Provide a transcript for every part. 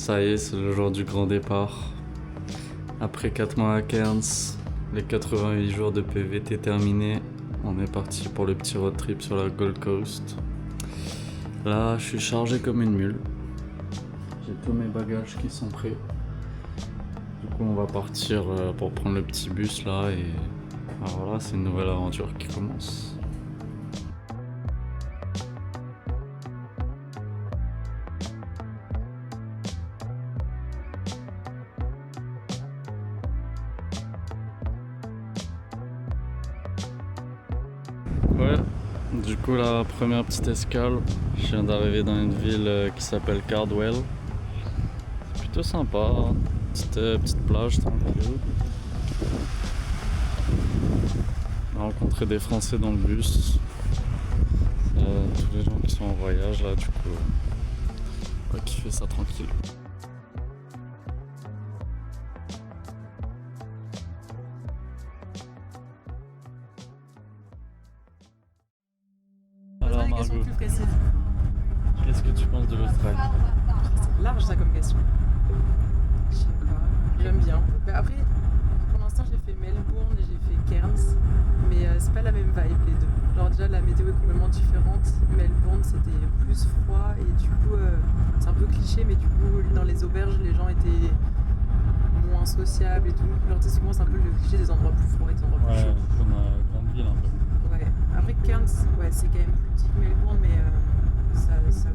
Ça y est, c'est le jour du grand départ. Après 4 mois à Cairns, les 88 jours de PVT terminés, on est parti pour le petit road trip sur la Gold Coast. Là, je suis chargé comme une mule. J'ai tous mes bagages qui sont prêts. Du coup, on va partir pour prendre le petit bus là et voilà, c'est une nouvelle aventure qui commence. Ouais, du coup la première petite escale, je viens d'arriver dans une ville qui s'appelle Cardwell. C'est plutôt sympa, petite plage tranquille. On a rencontré des Français dans le bus, tous les gens qui sont en voyage là, du coup on va kiffer ça tranquille. Alors Margot, Plus précise. qu'est-ce que tu penses de l'Australie? C'est large ça comme question. Je sais pas, j'aime bien. Mais après, pour l'instant j'ai fait Melbourne et j'ai fait Cairns, mais c'est pas la même vibe les deux. Genre déjà la météo est complètement différente. Melbourne c'était plus froid et du coup c'est un peu cliché, mais du coup dans les auberges les gens étaient moins sociables et tout. Genre tu sais, souvent c'est un peu le cliché des endroits plus froids et des endroits plus Ouais, chauds. comme grande ville un peu. Ouais. Après Cairns, ouais, c'est quand même plus petit que Melbourne, mais ça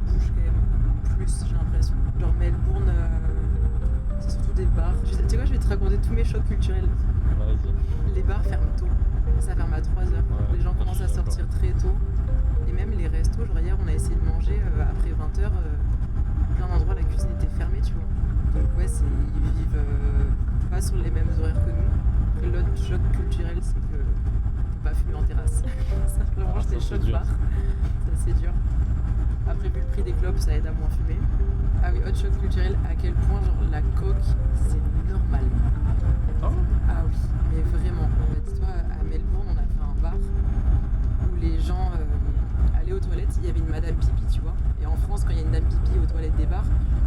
bouge quand même plus, j'ai l'impression. Genre Melbourne, c'est surtout des bars. Tu sais quoi, je vais te raconter tous mes chocs culturels. Vas-y. Les bars ferment tôt. Ça ferme à 3h. Ouais, Les gens commencent à sortir très tôt. Et même les restos, genre hier on a essayé de manger après 20h, plein d'endroits la cuisine était fermée, tu vois. Donc ouais, ils vivent pas sur les mêmes horaires que nous. Après l'autre choc culturel, c'est que faut pas fumer en terrasse. Ça vraiment, ça, c'est c'est choc dur. bar. Ça c'est dur. Après vu le prix des clopes, ça aide à moins fumer. Ah oui, autre choc culturel, à quel point genre la coke c'est normal. Ah oui, mais vraiment. Dis-toi, à Melbourne, on a fait un bar où les gens allaient aux toilettes. Il y avait une madame pipi, tu vois. Et en France, quand il y a une dame pipi aux toilettes des bars,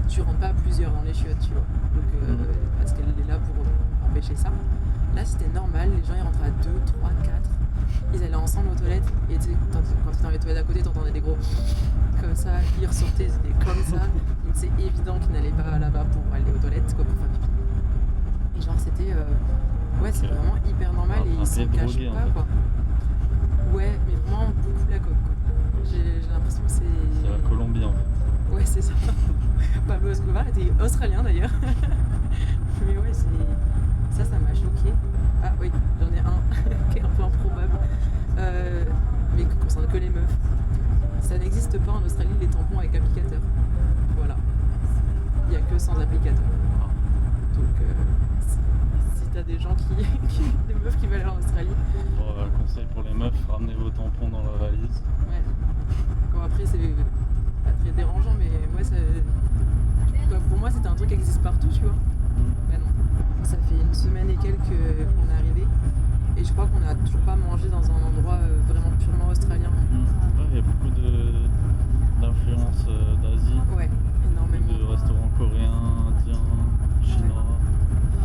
tu rentres pas à plusieurs dans les chiottes, tu vois. Donc, parce qu'elle est là pour empêcher ça. Là, c'était normal. Les gens, ils rentraient à 2, 3, 4. Ils allaient ensemble aux toilettes. Et tu sais, quand tu étais dans les toilettes à côté, t'entendais des gros comme ça. Ils ressortaient, c'était comme ça. Donc, c'est évident qu'ils n'allaient pas là-bas pour aller aux toilettes, quoi, pour faire pipi. Et genre, c'était... ouais, c'est vraiment hyper normal et ils s'en cachent drogué, en pas, fait. quoi. Ouais, mais vraiment beaucoup la coke, quoi. J'ai l'impression que c'est... C'est la Colombie en fait. Ouais, c'est ça. Pablo Escobar était australien d'ailleurs. Mais ouais, ça m'a choqué. Ah oui, j'en ai un qui est un peu improbable. Mais qui concerne que les meufs. Ça n'existe pas en Australie les tampons avec applicateur. Voilà. Il n'y a que sans applicateur. Donc, si t'as des gens des meufs qui veulent aller en Australie, Bon, conseil pour les meufs, ramenez vos tampons dans la valise. ouais. Bon, après, c'est pas très dérangeant, mais moi, pour moi, c'était un truc qui existe partout, tu vois. Bah non. Ça fait une semaine et quelques qu'on est arrivé. Et je crois qu'on n'a toujours pas mangé dans un endroit vraiment purement australien. Ouais, il y a beaucoup d'influences d'Asie, Ouais, énormément. de restaurants coréens, indiens, chinois.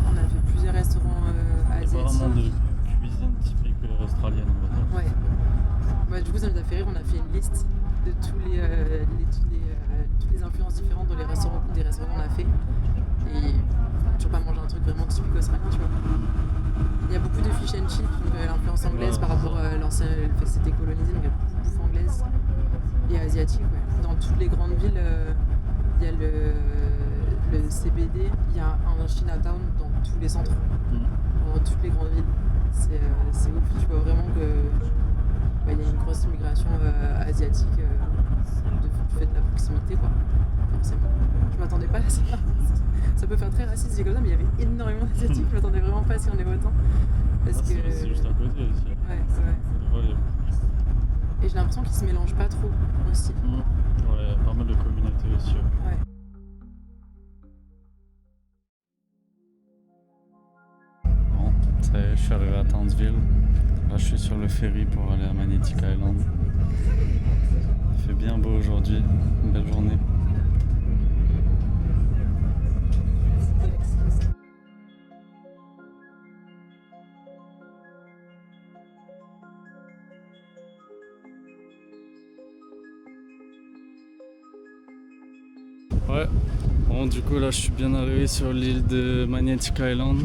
On a fait plusieurs restaurants Il n'y a pas vraiment asiatiques. de cuisine typique australienne, on va dire. Ouais. Bah, du coup, ça nous a fait rire. On a fait une liste de toutes les influences différentes dans les restaurants qu'on a fait. Et on n'a toujours pas mangé un truc vraiment typique australien, tu vois. Il y a beaucoup de fish and chips, donc l'influence anglaise par rapport à l'ancien. C'était colonisé, donc il y a beaucoup de bouffe anglaise et asiatique. Ouais. Dans toutes les grandes villes, il y a le CBD, il y a un Chinatown dans tous les centres, dans toutes les grandes villes. C'est ouf, tu vois vraiment que. Il y a une grosse immigration asiatique du fait de la proximité, quoi. Forcément. Je m'attendais pas à ça. Ça peut faire très raciste, dit comme ça, mais il y avait énormément d'asiatiques. Je m'attendais vraiment pas si on est autant. Parce que. C'est juste à côté aussi. Ouais, c'est vrai. Ouais, Et j'ai l'impression qu'ils se mélangent pas trop aussi. ouais, pas mal de communautés aussi. Ouais. Bon, ça y est, je suis arrivé à Townsville. Là, je suis sur le ferry pour aller à Magnetic Island. Il fait bien beau aujourd'hui, une belle journée. Ouais. Bon, du coup, là, je suis bien arrivé sur l'île de Magnetic Island.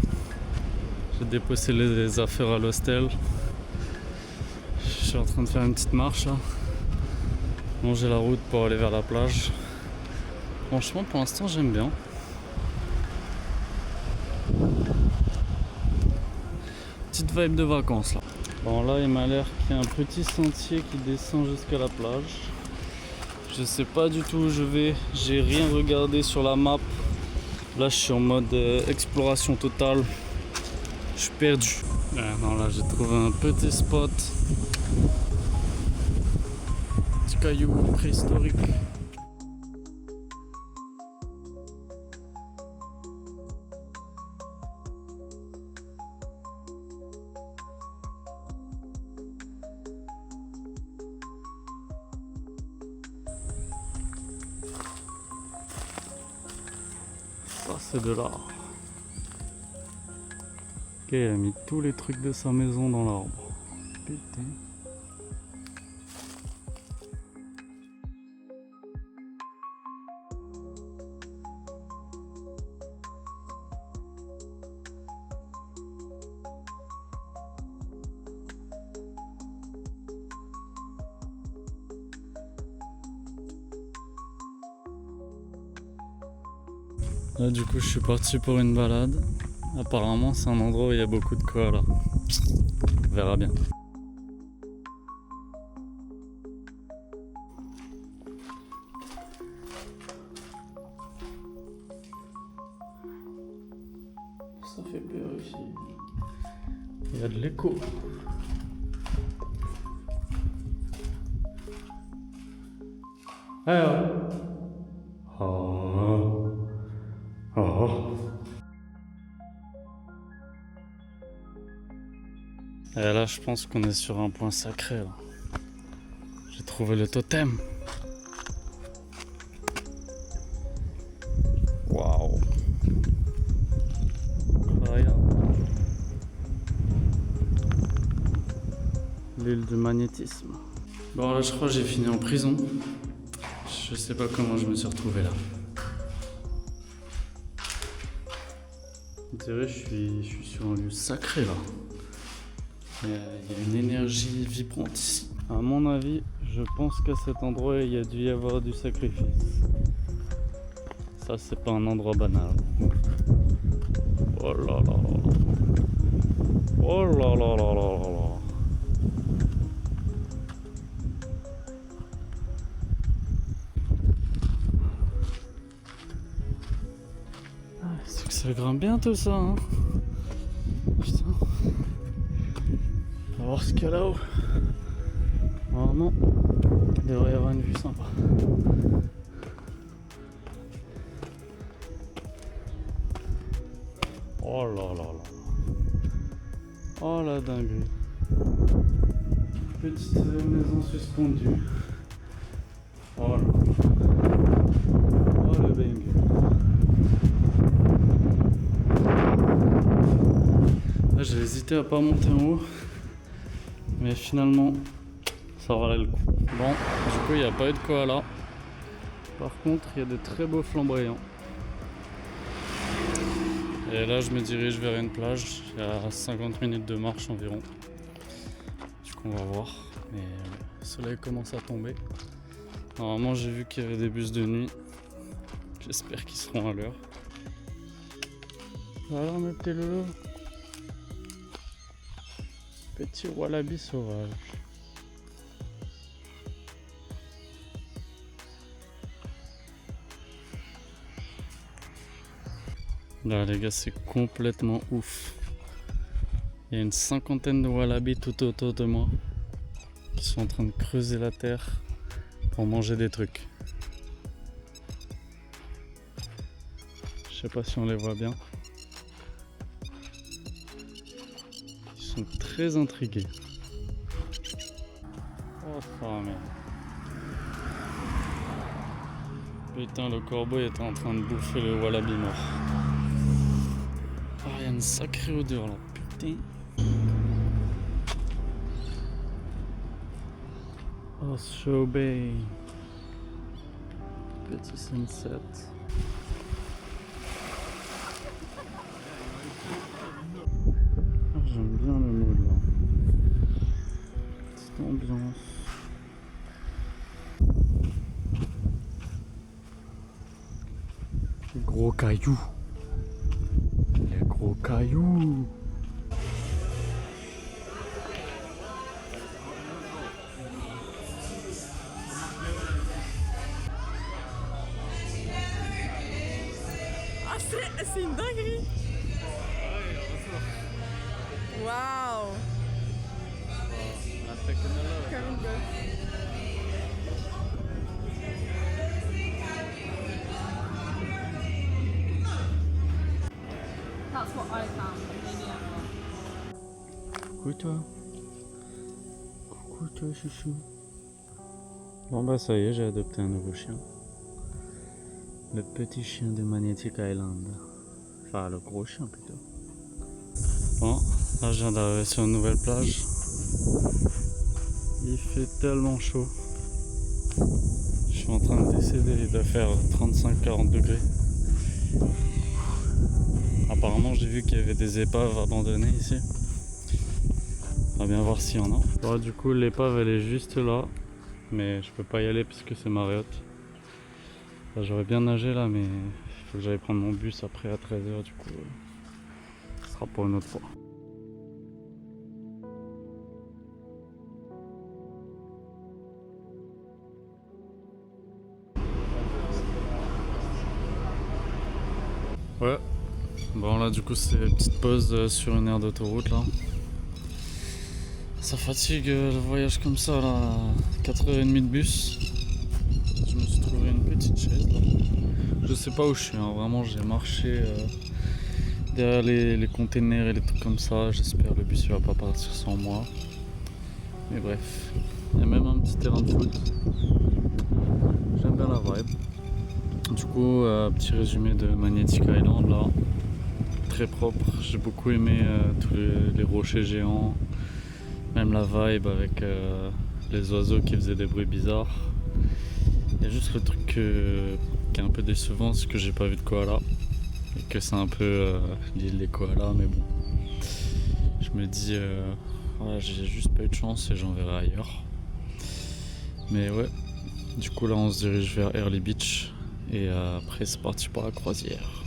J'ai déposé les affaires à l'hostel. Je suis en train de faire une petite marche là. Longer la route pour aller vers la plage. Franchement, pour l'instant, j'aime bien. Petite vibe de vacances là. Bon, là, il m'a l'air qu'il y a un petit sentier qui descend jusqu'à la plage. Je sais pas du tout où je vais. J'ai rien regardé sur la map. Là, je suis en mode exploration totale. Je suis perdu. Non, là, j'ai trouvé un petit spot. Petit caillou préhistorique. Ça, c'est de l'art. Ok, il a mis tous les trucs de sa maison dans l'arbre. Putain. Là, du coup, je suis parti pour une balade. Apparemment, c'est un endroit où il y a beaucoup de koalas. On verra bien. Ça fait peur ici. Il y a de l'écho. Alors. Oh. Oh. Et là, je pense qu'on est sur un point sacré. Là. J'ai trouvé le totem. Waouh. Incroyable. L'île du magnétisme. Bon, là, je crois que j'ai fini en prison. Je sais pas comment je me suis retrouvé là. On dirait que je suis sur un lieu sacré là. Il y a une énergie vibrante ici. À mon avis, je pense qu'à cet endroit, il y a dû y avoir du sacrifice. Ça, c'est pas un endroit banal. Oh là là là. Oh là là là là là. C'est que ça grimpe bien tout ça, hein. Putain. On va voir ce qu'il y a là-haut. Normalement, il devrait y avoir une vue sympa. Oh là là là. Oh la dinguerie. Petite maison suspendue. Oh là. Oh le banger. Là j'ai hésité à pas monter en haut. Mais finalement, ça valait le coup. Bon, du coup il n'y a pas eu de koala. Par contre, il y a de très beaux flamboyants. Et là, je me dirige vers une plage. Il y a 50 minutes de marche environ. Du coup, on va voir. Mais le soleil commence à tomber. Normalement, j'ai vu qu'il y avait des bus de nuit. J'espère qu'ils seront à l'heure. Voilà mes petits loulous. Petit wallaby sauvage. Là les gars, c'est complètement ouf. Il y a une cinquantaine de wallabies tout autour de moi qui sont en train de creuser la terre pour manger des trucs. Je sais pas si on les voit bien. Ils sont très intrigués. Oh ça merde. Putain, le corbeau était en train de bouffer le wallaby mort. Ah, il y a une sacrée odeur là, putain. Oh, Show Bay. Petit sunset. Ah, j'aime bien le mood là. Petite ambiance. Les gros cailloux. Les gros cailloux. Ah, c'est une dinguerie! Waouh! La technologie. That's what I found. Coucou toi. Coucou toi chouchou. Bon bah ça y est, j'ai adopté un nouveau chien. Le petit chien de Magnetic Island. Enfin le gros chien plutôt. Bon, là je viens d'arriver sur une nouvelle plage. Il fait tellement chaud. Je suis en train de décéder, il doit faire 35-40 degrés. Apparemment j'ai vu qu'il y avait des épaves abandonnées ici. On va bien voir s'il y en a. Bon, du coup l'épave elle est juste là. Mais je peux pas y aller puisque c'est Marriott. Enfin, j'aurais bien nagé là mais il faut que j'aille prendre mon bus après à 13h du coup. Ce sera pour une autre fois. Ouais. Bon là du coup c'est une petite pause sur une aire d'autoroute là. Ça fatigue le voyage comme ça là, 4h30 de bus. Je me suis trouvé une petite chaise là. Je sais pas où je suis, hein. Vraiment j'ai marché derrière les containers et les trucs comme ça. J'espère le bus il va pas partir sans moi. Mais bref, il y a même un petit terrain de foot. J'aime bien la vibe. Du coup, petit résumé de Magnetic Island là. Très propre, j'ai beaucoup aimé tous les rochers géants. Même la vibe avec les oiseaux qui faisaient des bruits bizarres. Il y a juste le truc qui est un peu décevant, c'est que j'ai pas vu de koala. Et que c'est un peu l'île des koalas, mais bon. Je me dis, voilà, j'ai juste pas eu de chance et j'en verrai ailleurs. Mais ouais, du coup là on se dirige vers Early Beach. Et après c'est parti pour la croisière.